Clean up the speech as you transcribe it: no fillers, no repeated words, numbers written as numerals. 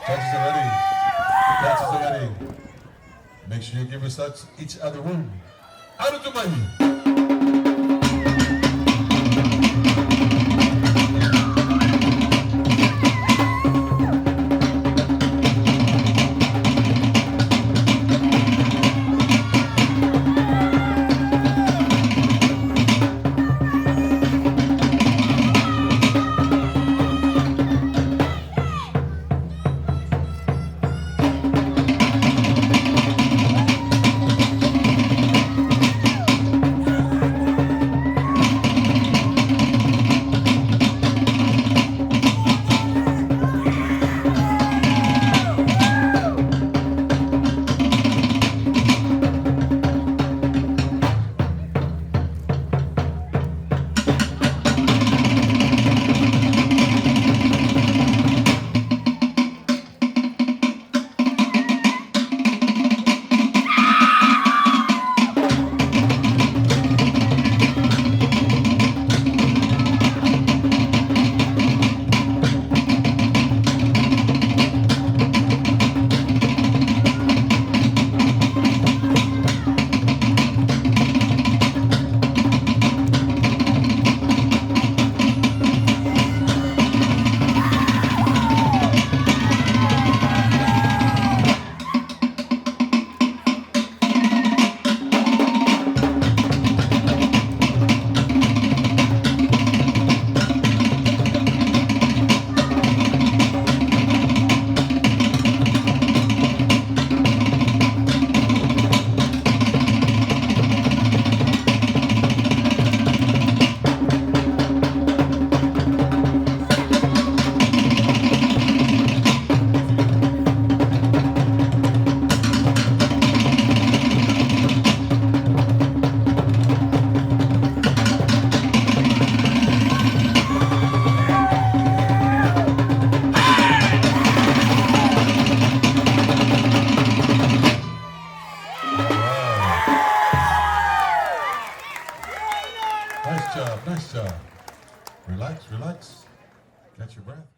Judges are ready. Judges are ready. Make sure you give us each other one. Ano tumahi? Nice job, nice job. Relax, relax. Catch your breath.